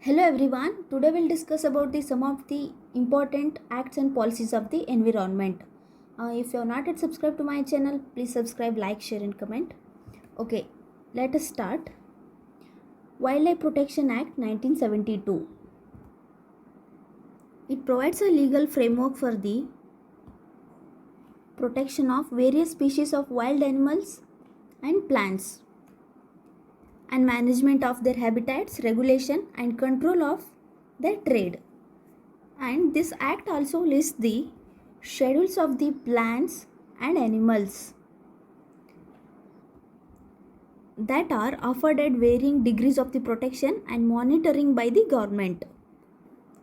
Hello everyone. Today we'll discuss about some of the important acts and policies of the environment. If you are not yet subscribed to my channel, please subscribe, like, share and comment. Okay, let us start. Wildlife Protection Act 1972. It provides a legal framework for the protection of various species of wild animals and plants and management of their habitats, regulation and control of their trade. And this act also lists the schedules of the plants and animals that are afforded varying degrees of the protection and monitoring by the government.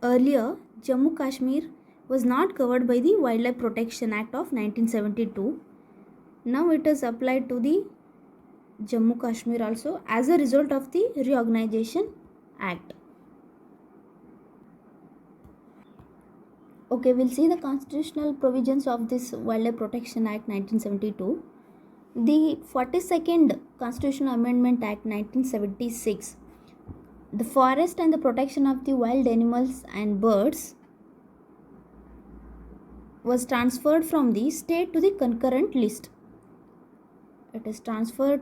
Earlier, Jammu Kashmir was not covered by the Wildlife Protection Act of 1972. Now it is applied to the Jammu Kashmir also as a result of the Reorganization Act. Okay, we'll see the constitutional provisions of this Wildlife Protection Act 1972. The 42nd Constitutional Amendment Act 1976, the forest and the protection of the wild animals and birds was transferred from the state to the concurrent list. It is transferred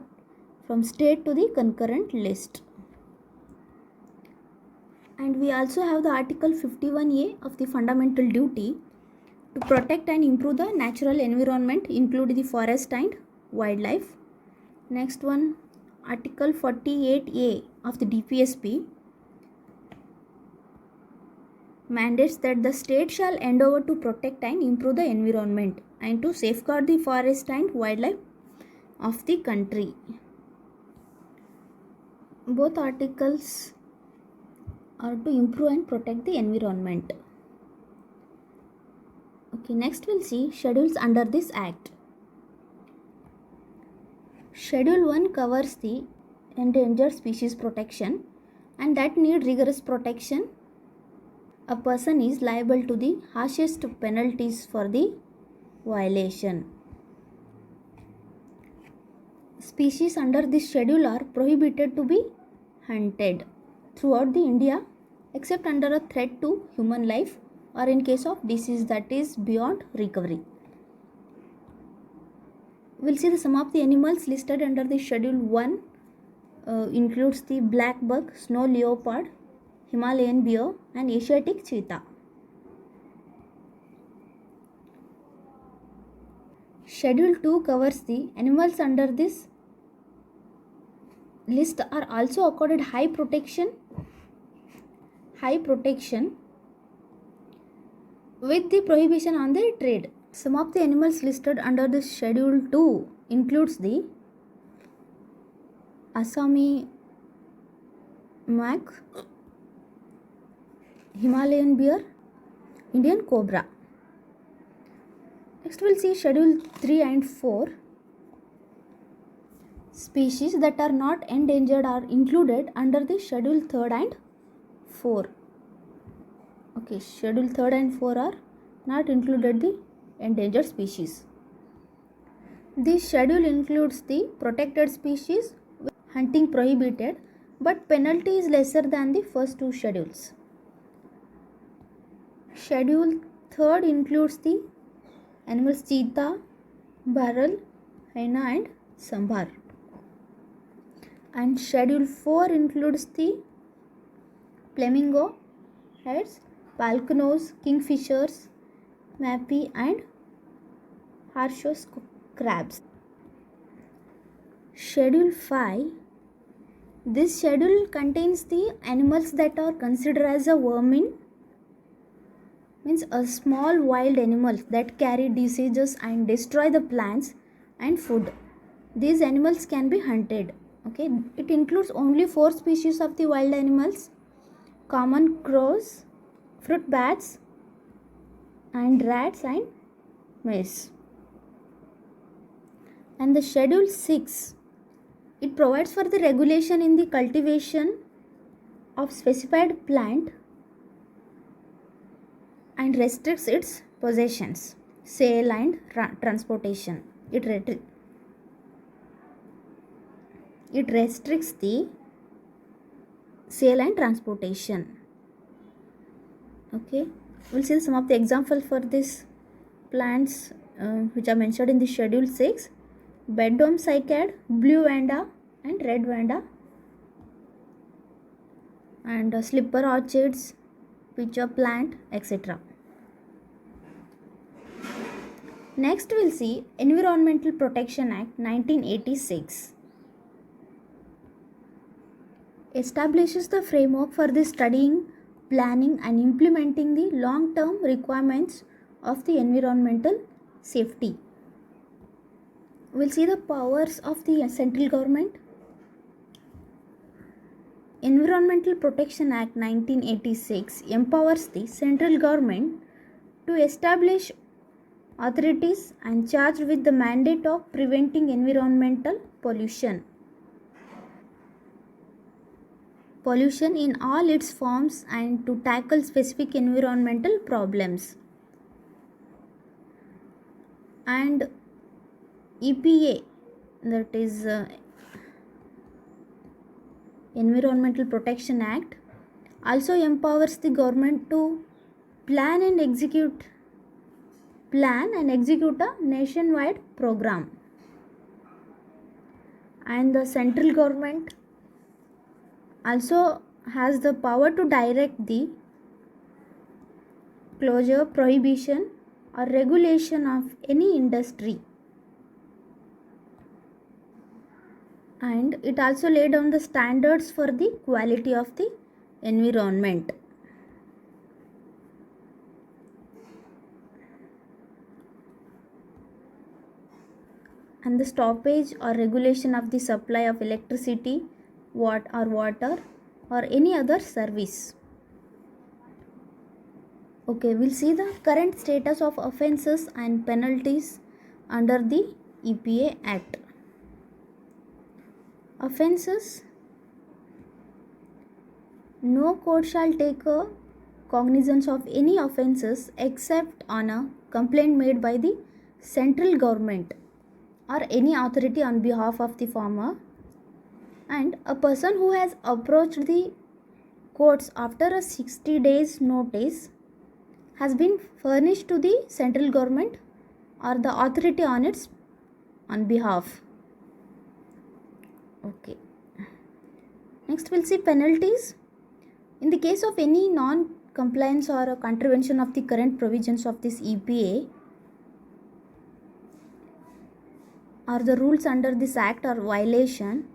from state to the concurrent list. And we also have the Article 51A of the fundamental duty to protect and improve the natural environment, including the forest and wildlife. Next one, Article 48A of the DPSP mandates that the state shall endeavour to protect and improve the environment and to safeguard the forest and wildlife of the country. Both articles are to improve and protect the environment. Okay, next we'll see schedules under this act. Schedule 1 covers the endangered species protection and that need rigorous protection. A person is liable to the harshest penalties for the violation. Species under this schedule are prohibited to be hunted throughout the India except under a threat to human life or in case of disease that is beyond recovery. We'll see the some of the animals listed under the schedule 1 includes the black buck, snow leopard, Himalayan bear and Asiatic cheetah. Schedule 2 covers the animals under this list are also accorded high protection with the prohibition on their trade. Some of the animals listed under this schedule 2 includes the Assami Mak, Himalayan bear, Indian cobra. Next we'll see schedule 3 and 4. Species that are not endangered are included under the schedule 3rd and 4. Okay, schedule 3rd and 4 are not included the endangered species. This schedule includes the protected species with hunting prohibited, but penalty is lesser than the first two schedules. Schedule 3rd includes the animals cheetah, barrel, hyena and sambar. And schedule 4 includes the flamingo, heads, falconers, kingfishers, mappy and Harshos crabs. Schedule 5. This schedule contains the animals that are considered as a vermin, means a small wild animals that carry diseases and destroy the plants and food. These animals can be hunted. Okay, it includes only 4 species of the wild animals: common crows, fruit bats and rats and mice. And the schedule 6, it provides for the regulation in the cultivation of specified plant and restricts its possessions, sale and transportation. It restricts the sale and transportation. Okay, we'll see some of the examples for this plants which are mentioned in the schedule 6: bedroom cycad, blue vanda and red vanda, and slipper orchids, pitcher plant, etc. Next we'll see Environmental Protection Act 1986 establishes the framework for the studying, planning and implementing the long-term requirements of the environmental safety. We'll see the powers of the central government. Environmental Protection Act 1986 empowers the central government to establish authorities and charged with the mandate of preventing environmental pollution in all its forms and to tackle specific environmental problems. And EPA, that is Environmental Protection Act, also empowers the government to plan and execute a nationwide program. And the central government also has the power to direct the closure, prohibition or regulation of any industry. And it also laid down the standards for the quality of the environment. And the stoppage or regulation of the supply of electricity, water or any other service. Okay, we'll see the current status of offences and penalties under the EPA Act. Offences: no court shall take a cognizance of any offences except on a complaint made by the central government or any authority on behalf of the farmer, and a person who has approached the courts after a 60 days notice has been furnished to the central government or the authority on behalf. Okay. Next we'll see penalties. In the case of any non-compliance or a contravention of the current provisions of this EPA or the rules under this act or violation,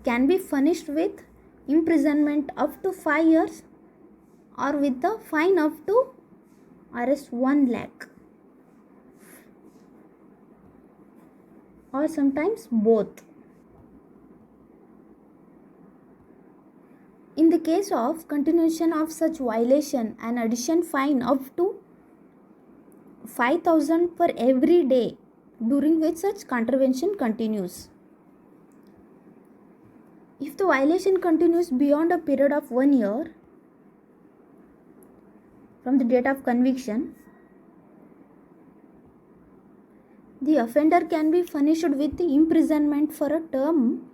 can be punished with imprisonment up to 5 years or with the fine up to Rs 1 lakh or sometimes both. In the case of continuation of such violation, an additional fine up to 5,000 for every day during which such contravention continues. If the violation continues beyond a period of 1 year from the date of conviction, the offender can be punished with the imprisonment for a term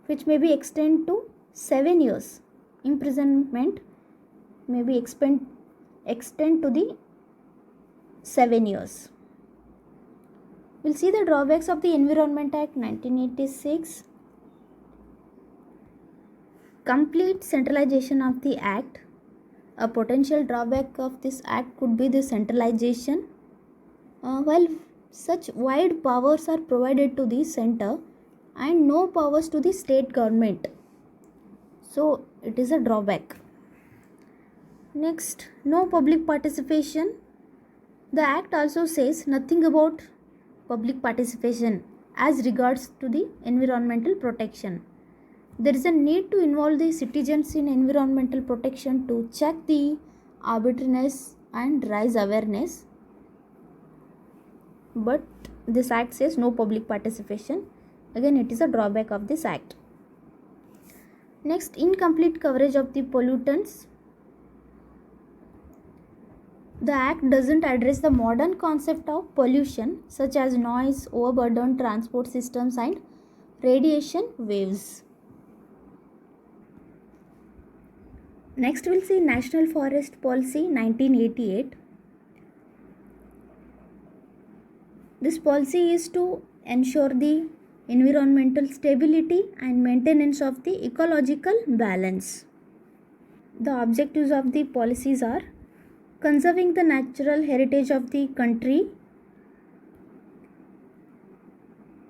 which may be extended to 7 years. Imprisonment may be extend to the 7 years. We'll see the drawbacks of the Environment Act 1986. Complete centralization of the act. A potential drawback of this act could be the centralization. While such wide powers are provided to the center and no powers to the state government, so it is a drawback. Next, no public participation. The act also says nothing about public participation as regards to the environmental protection. There is a need to involve the citizens in environmental protection to check the arbitrariness and raise awareness. But this act says no public participation. Again, it is a drawback of this act. Next, incomplete coverage of the pollutants. The act doesn't address the modern concept of pollution such as noise, overburdened transport systems and radiation waves. Next we'll see National Forest Policy 1988. This policy is to ensure the environmental stability and maintenance of the ecological balance. The objectives of the policies are conserving the natural heritage of the country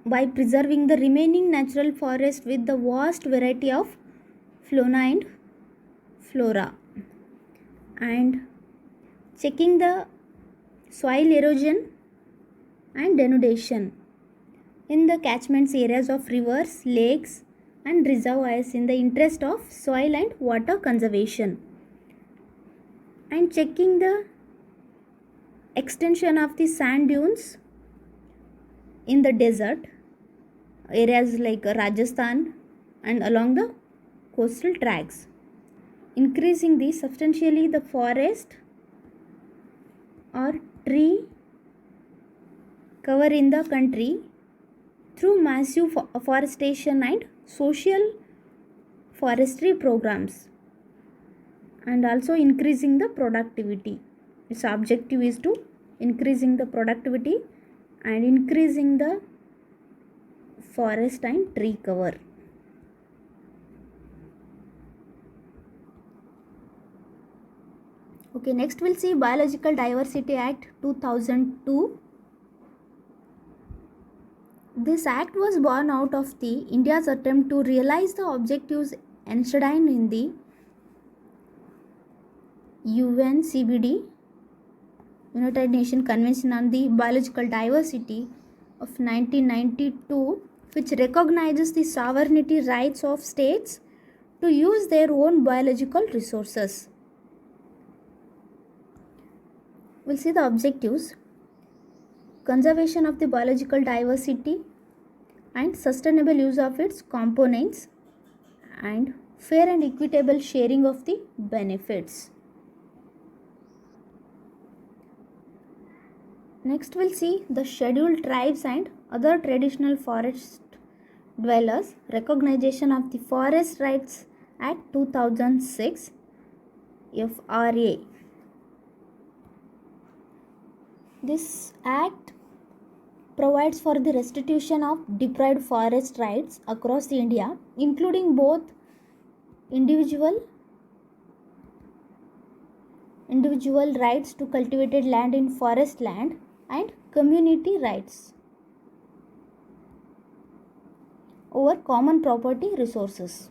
by preserving the remaining natural forest with the vast variety of fauna and flora, and checking the soil erosion and denudation in the catchment areas of rivers, lakes and reservoirs in the interest of soil and water conservation, and checking the extension of the sand dunes in the desert areas like Rajasthan and along the coastal tracts, increasing the substantially the forest or tree cover in the country through massive afforestation and social forestry programs, and also increasing the productivity. Its objective is to increasing the productivity and increasing the forest and tree cover. Okay, next we'll see Biological Diversity Act 2002. This act was born out of the India's attempt to realize the objectives enshrined in the UNCBD, United Nations Convention on the Biological Diversity of 1992, which recognizes the sovereignty rights of states to use their own biological resources. We'll see the objectives: conservation of the biological diversity and sustainable use of its components, and fair and equitable sharing of the benefits. Next we'll see the scheduled tribes and other traditional forest dwellers, recognition of the Forest Rights Act 2006 FRA. This act provides for the restitution of deprived forest rights across India, including both individual rights to cultivated land in forest land and community rights over common property resources.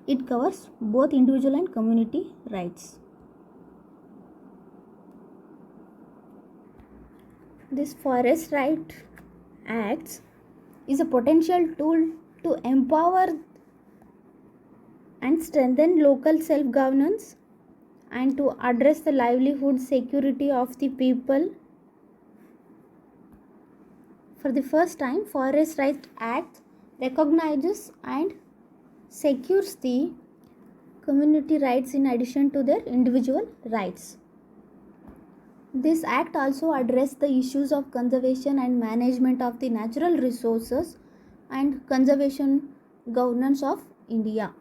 It covers both individual and community rights. This Forest Right Acts is a potential tool to empower and strengthen local self-governance and to address the livelihood security of the people. For the first time, Forest Rights Act recognizes and secures the community rights in addition to their individual rights. This act also addressed the issues of conservation and management of the natural resources and conservation governance of India.